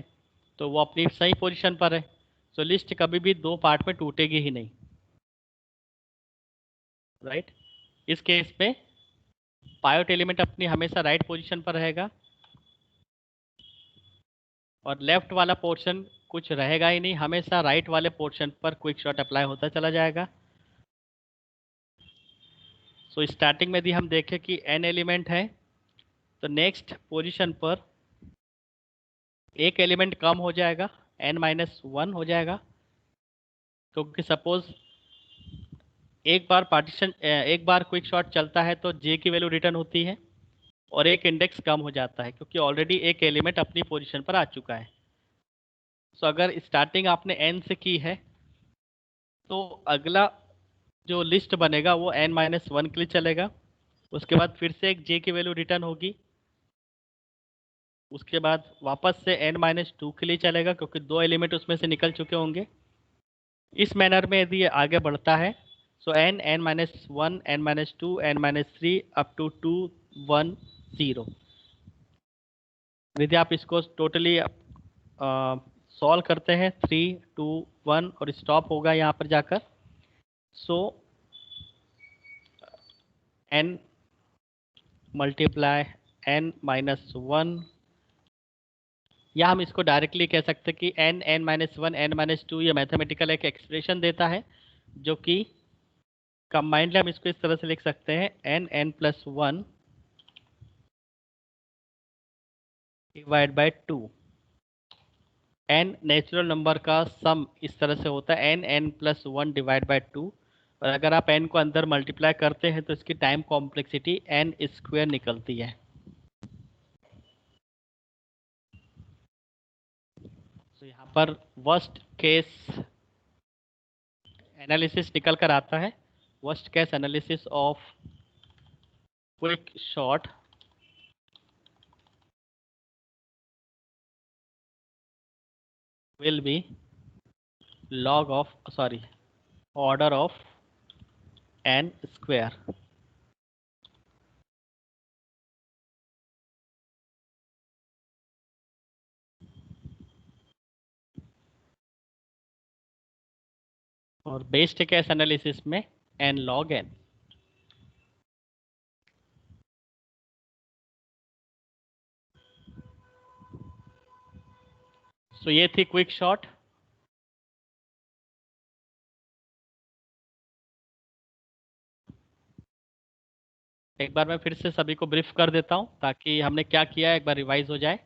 तो वो अपनी सही पोजीशन पर है। तो लिस्ट कभी भी दो पार्ट में टूटेगी ही नहीं, राइट। इस केस में पायलट एलिमेंट अपनी हमेशा राइट पोजीशन पर रहेगा और लेफ्ट वाला पोर्शन कुछ रहेगा ही नहीं, हमेशा राइट वाले पोर्शन पर क्विक शॉट अप्लाई होता चला जाएगा। सो स्टार्टिंग में यदि हम देखें कि n एलिमेंट है तो नेक्स्ट पोजीशन पर एक एलिमेंट कम हो जाएगा, n-1 हो जाएगा, क्योंकि सपोज एक बार क्विक शॉट चलता है तो j की वैल्यू रिटर्न होती है और एक इंडेक्स कम हो जाता है क्योंकि ऑलरेडी एक एलिमेंट अपनी पोजीशन पर आ चुका है। सो अगर स्टार्टिंग आपने n से की है तो अगला जो लिस्ट बनेगा वो n-1 के लिए चलेगा, उसके बाद फिर से एक j की वैल्यू रिटर्न होगी, उसके बाद वापस से n-2 के लिए चलेगा क्योंकि दो एलिमेंट उसमें से निकल चुके होंगे। इस मैनर में यदि ये आगे बढ़ता है सो n-1, n-2, n-3 up to 2, 1, 0। यदि आप इसको टोटली सॉल्व करते हैं 3, 2, 1 और स्टॉप होगा यहाँ पर जाकर, सो n मल्टीप्लाई n-1, या हम इसको डायरेक्टली कह सकते हैं कि n-1, n-2 ये मैथमेटिकल एक एक्सप्रेशन देता है जो कि कंबाइंडली हम इसको इस तरह से लिख सकते हैं n+1 divide by 2। n natural number का सम इस तरह से होता है n+1 डिवाइड बाय 2, और अगर आप n को अंदर मल्टीप्लाई करते हैं तो इसकी टाइम कॉम्प्लेक्सिटी n² निकलती है। तो यहाँ पर वर्स्ट केस एनालिसिस निकल कर आता है। Worst case analysis of quick shot will be order of n square। और बेस्ड केस एनालिसिस में n log n। सो ये थी क्विक शॉट। एक बार मैं फिर से सभी को ब्रीफ कर देता हूं ताकि हमने क्या किया है एक बार रिवाइज हो जाए।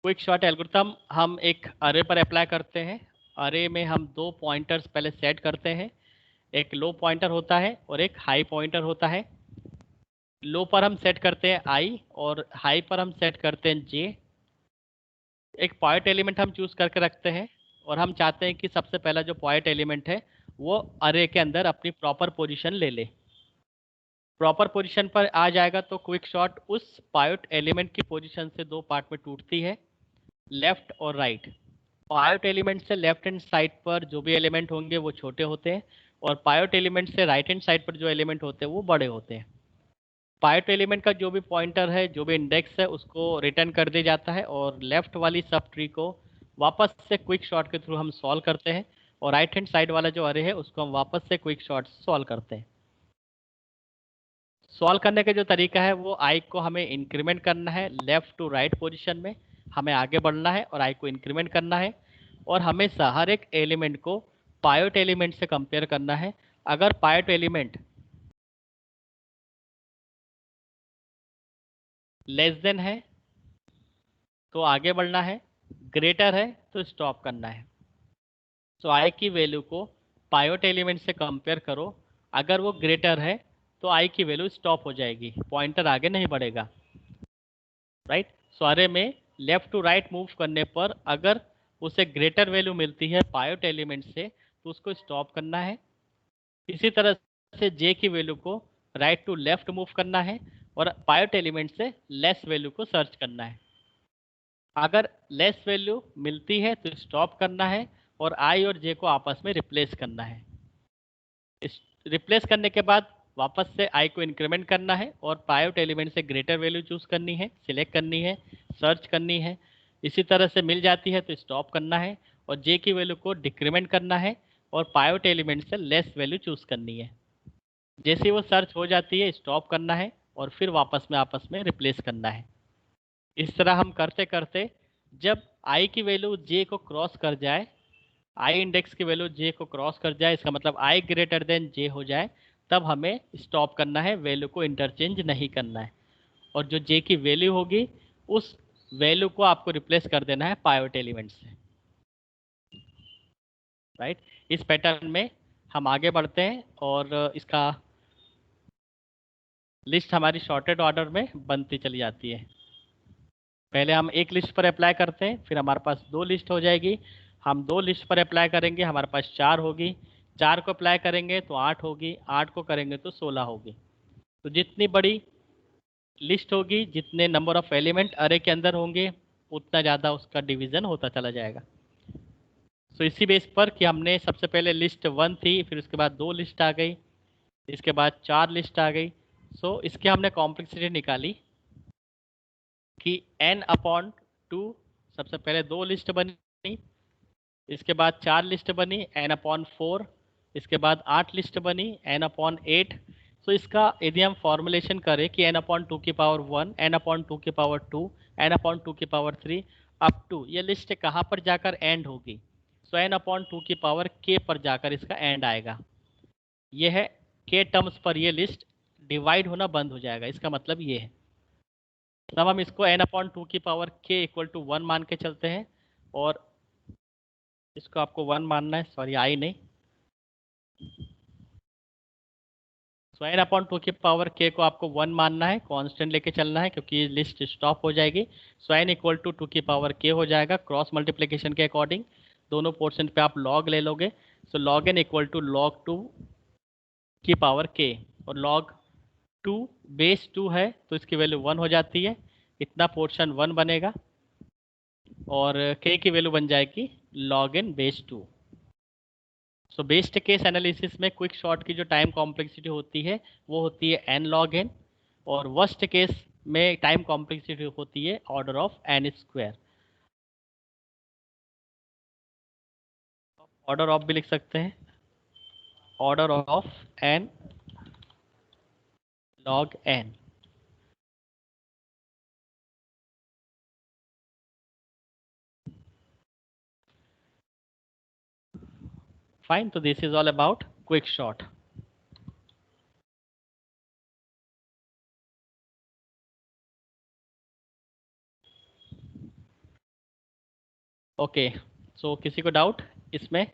क्विक शॉट एल्गोरिथम हम एक अरे पर अप्लाई करते हैं। अरे में हम दो पॉइंटर्स पहले सेट करते हैं, एक लो पॉइंटर होता है और एक हाई पॉइंटर होता है। लो पर हम सेट करते हैं i और हाई पर हम सेट करते हैं j। एक पॉइंट एलिमेंट हम चूज करके रखते हैं और हम चाहते हैं कि सबसे पहला जो पॉइंट एलिमेंट है वो अरे के अंदर अपनी प्रॉपर पोजीशन ले ले। प्रॉपर पोजीशन पर आ जाएगा तो क्विक शॉट उस पायोट एलिमेंट की पोजीशन से दो पार्ट में टूटती है, लेफ्ट और राइट। पायोट एलिमेंट से लेफ्ट हैंड साइड पर जो भी एलिमेंट होंगे वो छोटे होते हैं और पायोट एलिमेंट से राइट हैंड साइड पर जो एलिमेंट होते हैं वो बड़े होते हैं। पायोट एलिमेंट का जो भी पॉइंटर है, जो भी इंडेक्स है, उसको रिटर्न कर दिया जाता है और लेफ्ट वाली सब ट्री को वापस से क्विक शॉट के थ्रू हम सॉल्व करते हैं और राइट हैंड साइड वाला जो अरे है उसको हम वापस से क्विक शॉट सॉल्व करते हैं। सॉल्व करने का जो तरीका है वो आई को हमें इंक्रीमेंट करना है, लेफ्ट टू राइट पोजीशन में हमें आगे बढ़ना है और आई को इंक्रीमेंट करना है और हमेशा हर एक एलिमेंट को पायोट एलिमेंट से कंपेयर करना है। अगर पायोट एलिमेंट लेस देन है तो आगे बढ़ना है, ग्रेटर है तो स्टॉप करना है। तो आई की वैल्यू को पायोट एलिमेंट से कंपेयर करो, अगर वो ग्रेटर है तो आई की वैल्यू स्टॉप हो जाएगी, पॉइंटर आगे नहीं बढ़ेगा, राइट। सो अरे में लेफ्ट टू राइट मूव करने पर अगर उसे ग्रेटर वैल्यू मिलती है पायोट एलिमेंट से तो उसको स्टॉप करना है। इसी तरह से जे की वैल्यू को राइट टू लेफ्ट मूव करना है और पायोट एलिमेंट से लेस वैल्यू को सर्च करना है। अगर लेस वैल्यू मिलती है तो स्टॉप करना है और आई और जे को आपस में रिप्लेस करना है। रिप्लेस करने के बाद वापस से आई को इंक्रीमेंट करना है और पायोट एलिमेंट से ग्रेटर वैल्यू चूज करनी है, सिलेक्ट करनी है, सर्च करनी है। इसी तरह से मिल जाती है तो स्टॉप करना है और जे की वैल्यू को डिक्रीमेंट करना है और पायोट एलिमेंट से लेस वैल्यू चूज करनी है। जैसे वो सर्च हो जाती है स्टॉप करना है और फिर वापस में आपस में रिप्लेस करना है। इस तरह हम करते करते जब आई की वैल्यू जे को क्रॉस कर जाए, आई इंडेक्स की वैल्यू जे को क्रॉस कर जाए, इसका मतलब आई ग्रेटर देन जे हो जाए, तब हमें स्टॉप करना है, वैल्यू को इंटरचेंज नहीं करना है। और जो जे की वैल्यू होगी उस वैल्यू को आपको रिप्लेस कर देना है पाइवट एलिमेंट से, राइट। इस पैटर्न में हम आगे बढ़ते हैं और इसका लिस्ट हमारी शॉर्टेड ऑर्डर में बनती चली जाती है। पहले हम एक लिस्ट पर अप्लाई करते हैं, फिर हमारे पास दो लिस्ट हो जाएगी, हम दो लिस्ट पर अप्लाई करेंगे, हमारे पास चार होगी, चार को अप्लाई करेंगे तो 8 होगी, 8 को करेंगे तो 16 होगी। तो जितनी बड़ी लिस्ट होगी, जितने नंबर ऑफ एलिमेंट अरे के अंदर होंगे, उतना ज़्यादा उसका डिवीज़न होता चला जाएगा। सो इसी बेस पर कि हमने सबसे पहले लिस्ट 1 थी, फिर उसके बाद दो लिस्ट आ गई, इसके बाद चार लिस्ट आ गई। सो इसके हमने कॉम्प्लेक्सिटी निकाली कि n/2, सबसे पहले दो लिस्ट बनी, इसके बाद चार लिस्ट बनी n/4, इसके बाद 8 लिस्ट बनी n/8। तो इसका यदि हम फॉर्मुलेशन करें कि n/2 की पावर 1, n/2 की पावर 2, n/2 की पावर 3 अप टू, ये लिस्ट कहाँ पर जाकर एंड होगी? सो n/2 की पावर k पर जाकर इसका एंड आएगा। यह है k टर्म्स पर ये लिस्ट डिवाइड होना बंद हो जाएगा, इसका मतलब ये है। तब हम इसको n/2 की पावर k इक्वल टू 1 मान के चलते हैं, और इसको आपको 1 मानना है, सॉरी आई नहीं, सो n/2 की पावर k को आपको 1 मानना है, कांस्टेंट लेके चलना है क्योंकि ये लिस्ट स्टॉप हो जाएगी। सो n इक्वल टू 2 की पावर k हो जाएगा क्रॉस मल्टीप्लिकेशन के अकॉर्डिंग, दोनों पोर्शन पे आप लॉग ले लोगे। So log n equal to log 2 की पावर k, और log 2 बेस 2 है तो इसकी वैल्यू 1 हो जाती है, इतना पोर्शन 1 बनेगा, और k की वैल्यू बन जाएगी log n base 2। So best case analysis में क्विक शॉट की जो टाइम कॉम्प्लेक्सिटी होती है वो होती है n log n, और वर्स्ट केस में टाइम कॉम्प्लेक्सिटी होती है order of n square. Order of भी लिख सकते हैं, order of n log n। Fine, तो this is all about quick sort. Okay, so किसी को डाउट इसमें?